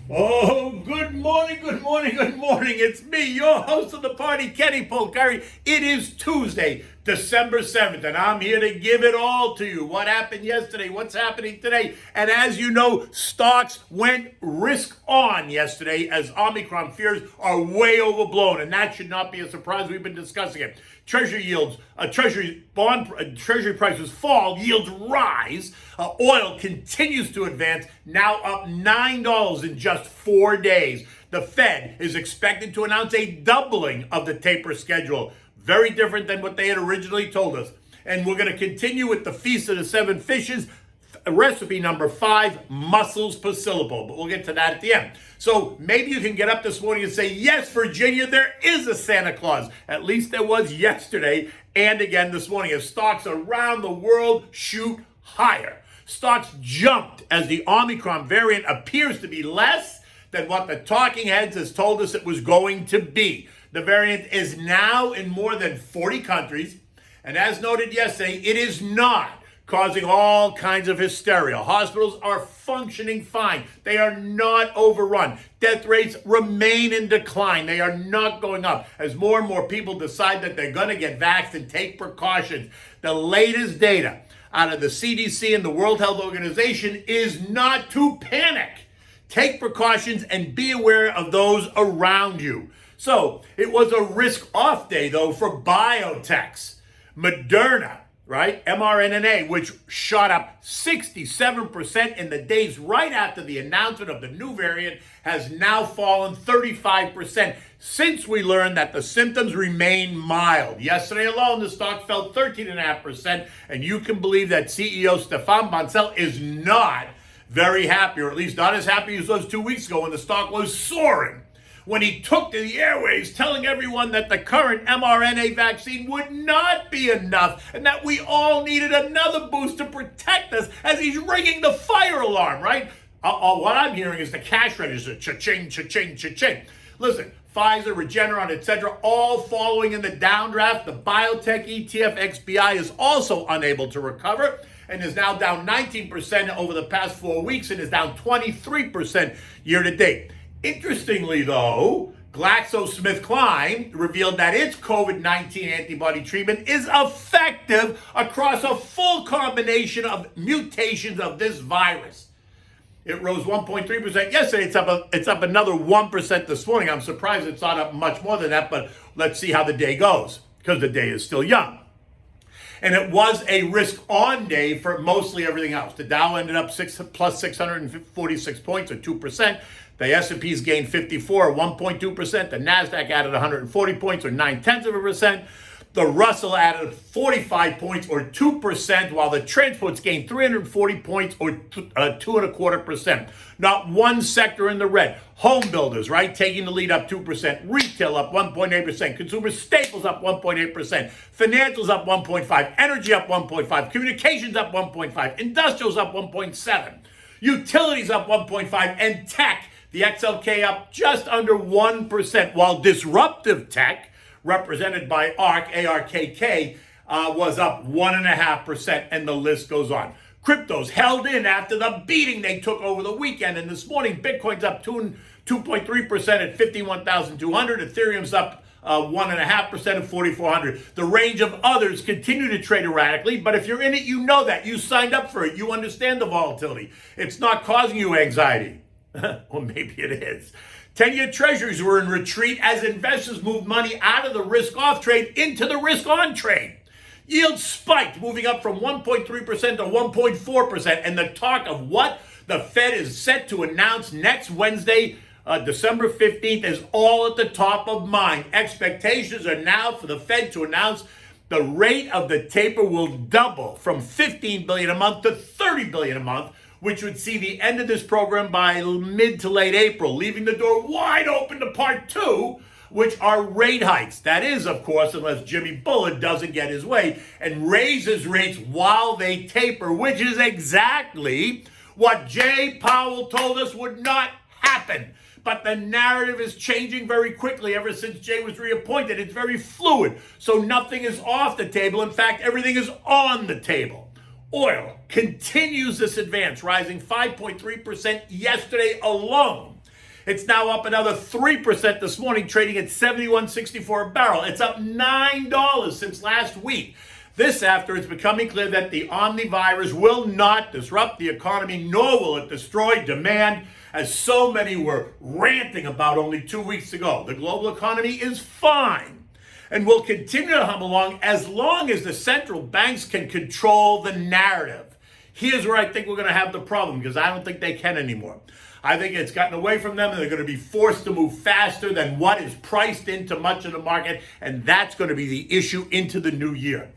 Oh, good morning, good morning, good morning. It's me, your host of the party, Kenny Polcari. It is Tuesday, December 7th, and I'm here to give it all to you. What happened yesterday? What's happening today? And as you know, stocks went risk on yesterday as Omicron fears are way overblown, and that should not be a surprise. We've been discussing it. Treasury yields, Treasury prices fall, yields rise. Oil continues to advance, now up $9 in just 4 days. The Fed is expected to announce a doubling of the taper schedule. Very different than what they had originally told us. And we're going to continue with the Feast of the Seven Fishes. Recipe number 5, Mussels Posillipo, but we'll get to that at the end. So maybe you can get up this morning and say, yes, Virginia, there is a Santa Claus. At least there was yesterday and again this morning as stocks around the world shoot higher. Stocks jumped as the Omicron variant appears to be less than what the talking heads has told us it was going to be. The variant is now in more than 40 countries, and as noted yesterday, it is not causing all kinds of hysteria. Hospitals are functioning fine. They are not overrun. Death rates remain in decline. They are not going up as more and more people decide that they're going to get vaxxed and take precautions. The latest data out of the CDC and the World Health Organization is not to panic. Take precautions and be aware of those around you. So it was a risk-off day, though, for biotechs. Moderna, right? mRNA, which shot up 67% in the days right after the announcement of the new variant, has now fallen 35% since we learned that the symptoms remain mild. Yesterday alone, the stock fell 13.5%, and you can believe that CEO Stefan Bancel is not very happy, or at least not as happy as was 2 weeks ago when the stock was soaring, when he took to the airwaves telling everyone that the current mRNA vaccine would not be enough and that we all needed another boost to protect us, as he's ringing the fire alarm, right? What I'm hearing is the cash register, cha-ching, cha-ching, cha-ching. Listen, Pfizer, Regeneron, etc., all following in the downdraft. The biotech ETF XBI is also unable to recover and is now down 19% over the past 4 weeks and is down 23% year to date. Interestingly, though, GlaxoSmithKline revealed that its COVID-19 antibody treatment is effective across a full combination of mutations of this virus. It rose 1.3% yesterday. It's up another 1% this morning. I'm surprised it's not up much more than that, but let's see how the day goes, because the day is still young. And it was a risk-on day for mostly everything else. The Dow ended up plus 646 points, or 2%. The S&P's gained 54, or 1.2%. The NASDAQ added 140 points, or 0.9%. The Russell added 45 points, or 2%, while the transports gained 340 points, or 2.25%. Not one sector in the red. Home builders, right, taking the lead, up 2%. Retail up 1.8%. Consumer staples up 1.8%. Financials up 1.5%. Energy up 1.5%. Communications up 1.5%. Industrials up 1.7%. Utilities up 1.5%. And tech, the XLK up just under 1%, while disruptive tech, represented by ARKK, was up 1.5%, and the list goes on. Cryptos held in after the beating they took over the weekend, and this morning, Bitcoin's up 2.3% at 51,200. Ethereum's up 1.5% at 4,400. The range of others continue to trade erratically, but if you're in it, you know that. You signed up for it. You understand the volatility. It's not causing you anxiety. Well, maybe it is. 10-year treasuries were in retreat as investors moved money out of the risk-off trade into the risk-on trade. Yields spiked, moving up from 1.3% to 1.4%, and the talk of what the Fed is set to announce next Wednesday, December 15th, is all at the top of mind. Expectations are now for the Fed to announce the rate of the taper will double from $15 billion a month to $30 billion a month, which would see the end of this program by mid to late April, leaving the door wide open to part 2, which are rate hikes. That is, of course, unless Jimmy Bullard doesn't get his way and raises rates while they taper, which is exactly what Jay Powell told us would not happen. But the narrative is changing very quickly ever since Jay was reappointed. It's very fluid, so nothing is off the table. In fact, everything is on the table. Oil continues this advance, rising 5.3% yesterday alone. It's now up another 3% this morning, trading at $71.64 a barrel. It's up $9 since last week. This after it's becoming clear that the omnivirus will not disrupt the economy, nor will it destroy demand, as so many were ranting about only 2 weeks ago. The global economy is fine and will continue to hum along as long as the central banks can control the narrative. Here's where I think we're going to have the problem, because I don't think they can anymore. I think it's gotten away from them, and they're going to be forced to move faster than what is priced into much of the market, and that's going to be the issue into the new year.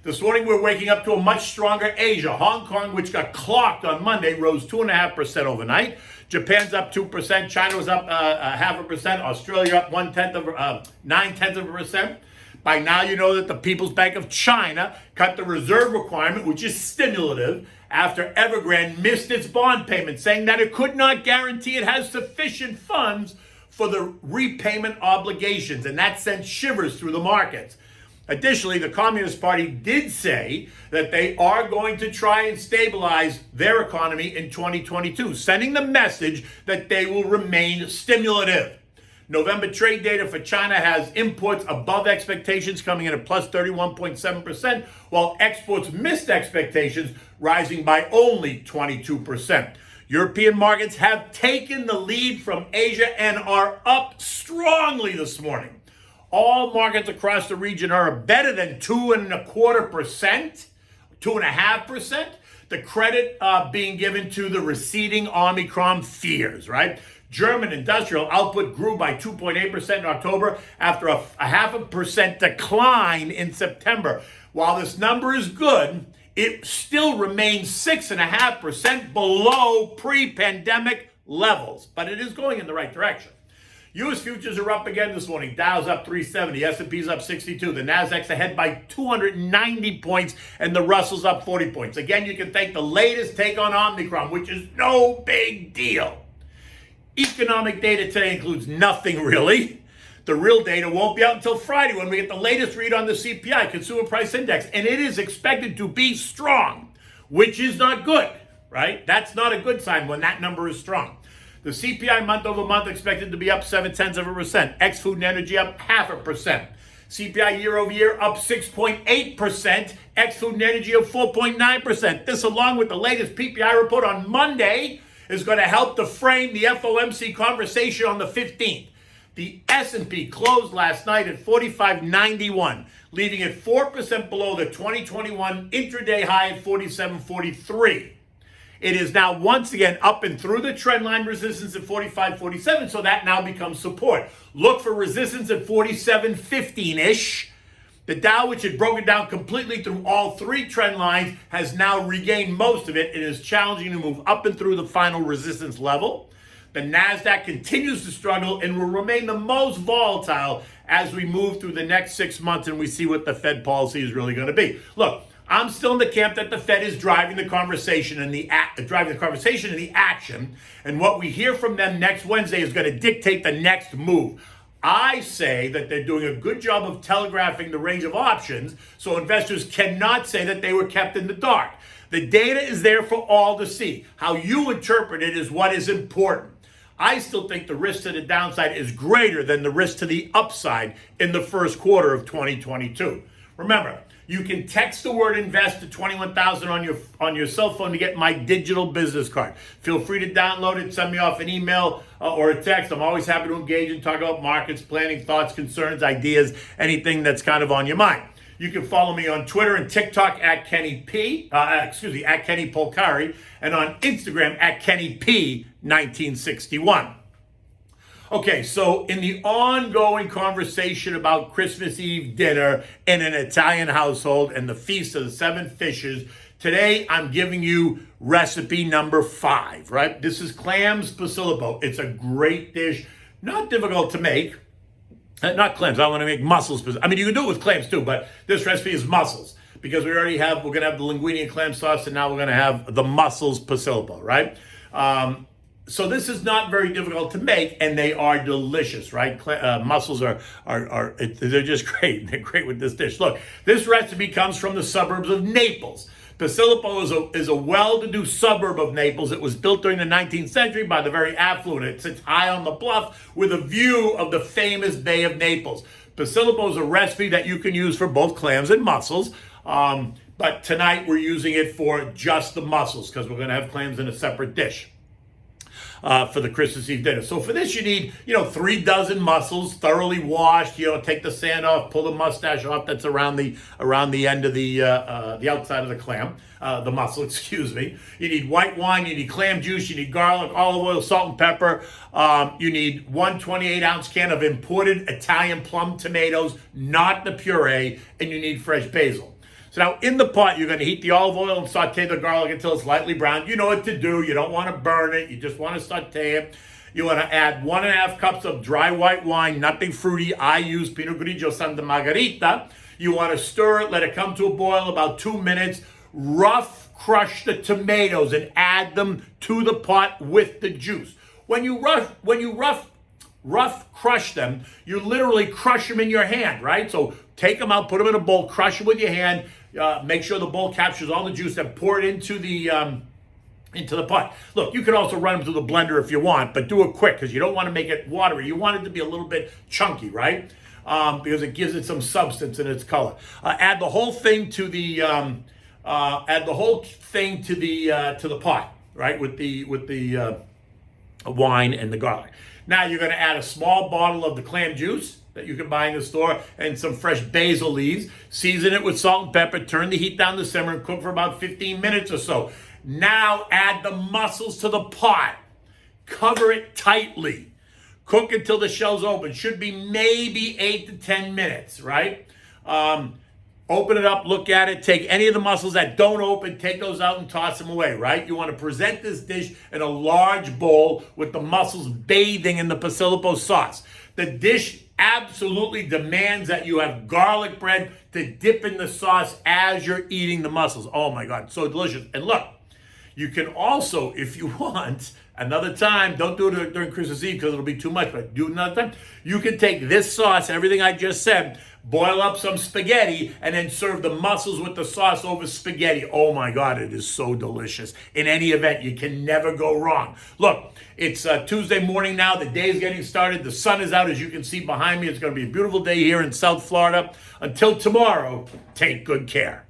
This morning, we're waking up to a much stronger Asia. Hong Kong, which got clocked on Monday, rose 2.5% overnight. Japan's up 2%. China was up 0.5%. Australia up 0.9%. By now, you know that the People's Bank of China cut the reserve requirement, which is stimulative, after Evergrande missed its bond payment, saying that it could not guarantee it has sufficient funds for the repayment obligations, and that sent shivers through the markets. Additionally, the Communist Party did say that they are going to try and stabilize their economy in 2022, sending the message that they will remain stimulative. November trade data for China has imports above expectations, coming in at plus 31.7%, while exports missed expectations, rising by only 22%. European markets have taken the lead from Asia and are up strongly this morning. All markets across the region are better than 2.25%, 2.5%. The credit being given to the receding Omicron fears, right? German industrial output grew by 2.8% in October after a 0.5% decline in September. While this number is good, it still remains 6.5% below pre-pandemic levels, but it is going in the right direction. U.S. futures are up again this morning. Dow's up 370, S&P's up 62, the Nasdaq's ahead by 290 points, and the Russell's up 40 points. Again, you can thank the latest take on Omicron, which is no big deal. Economic data today includes nothing really. The real data won't be out until Friday when we get the latest read on the CPI, Consumer Price Index, and it is expected to be strong, which is not good, right? That's not a good sign when that number is strong. The CPI month over month expected to be up 0.7%. Ex-food and energy up 0.5%. CPI year over year up 6.8%. Ex-food and energy up 4.9%. This, along with the latest PPI report on Monday, is going to help to frame the FOMC conversation on the 15th. The S&P closed last night at 45.91, leaving it 4% below the 2021 intraday high at 47.43. It is now once again up and through the trend line resistance at 45.47, so that now becomes support. Look for resistance at 47.15-ish. The Dow, which had broken down completely through all three trend lines, has now regained most of it. It is challenging to move up and through the final resistance level. The Nasdaq continues to struggle and will remain the most volatile as we move through the next 6 months and we see what the Fed policy is really going to be. Look, I'm still in the camp that the Fed is driving the conversation and the action, and what we hear from them next Wednesday is going to dictate the next move. I say that they're doing a good job of telegraphing the range of options, so investors cannot say that they were kept in the dark. The data is there for all to see. How you interpret it is what is important. I still think the risk to the downside is greater than the risk to the upside in the first quarter of 2022. Remember, you can text the word invest to 21,000 on your cell phone to get my digital business card. Feel free to download it, send me off an email or a text. I'm always happy to engage and talk about markets, planning, thoughts, concerns, ideas, anything that's kind of on your mind. You can follow me on Twitter and TikTok at Kenny Polcari, and on Instagram at Kenny P 1961. Okay, so in the ongoing conversation about Christmas Eve dinner in an Italian household and the Feast of the Seven Fishes, today I'm giving you recipe number 5, right? This is clams Posillipo. It's a great dish, not difficult to make. Not clams, I want to make mussels. I mean, you can do it with clams too, but this recipe is mussels because we're going to have the linguine and clam sauce, and now we're going to have the Mussels Posillipo, right? So this is not very difficult to make, and they are delicious, right? Mussels are they're just great. They're great with this dish. Look, this recipe comes from the suburbs of Naples. Posillipo is a well-to-do suburb of Naples. It was built during the 19th century by the very affluent. It sits high on the bluff with a view of the famous Bay of Naples. Posillipo is a recipe that you can use for both clams and mussels. But tonight we're using it for just the mussels because we're going to have clams in a separate dish for the Christmas Eve dinner. So for this you need, 3 dozen mussels, thoroughly washed. Take the sand off, pull the mustache off that's around the end of the outside of the clam, the mussel, excuse me. You need white wine, you need clam juice, you need garlic, olive oil, salt and pepper. You need 1 28-ounce can of imported Italian plum tomatoes, not the puree, and you need fresh basil. So now in the pot, you're going to heat the olive oil and saute the garlic until it's lightly browned. You know what to do. You don't want to burn it. You just want to saute it. You want to add 1.5 cups of dry white wine, nothing fruity. I use Pinot Grigio Santa Margherita. You want to stir it, let it come to a boil about 2 minutes. Rough crush the tomatoes and add them to the pot with the juice. When you rough crush them, you literally crush them in your hand, right? So take them out, put them in a bowl, crush them with your hand. Make sure the bowl captures all the juice, and pour it into the pot. Look, you can also run them through the blender if you want, but do it quick because you don't want to make it watery. You want it to be a little bit chunky, right? Because it gives it some substance in its color. Add the whole thing to the pot, right? With the wine and the garlic. Now you're going to add a small bottle of the clam juice that you can buy in the store and some fresh basil leaves. Season it with salt and pepper. Turn the heat down to simmer and cook for about 15 minutes or so. Now add the mussels to the pot. Cover it tightly. Cook until the shell's open. Should be maybe 8 to 10 minutes, right? Open it up, look at it, take any of the mussels that don't open, take those out and toss them away, right? You want to present this dish in a large bowl with the mussels bathing in the Posillipo sauce. The dish absolutely demands that you have garlic bread to dip in the sauce as you're eating the mussels. Oh my God, so delicious. And look, you can also, if you want, another time, don't do it during Christmas Eve because it'll be too much, but do it another time. You can take this sauce, everything I just said, boil up some spaghetti, and then serve the mussels with the sauce over spaghetti. Oh my God, it is so delicious. In any event, you can never go wrong. Look, it's Tuesday morning now. The day is getting started. The sun is out, as you can see behind me. It's going to be a beautiful day here in South Florida. Until tomorrow, take good care.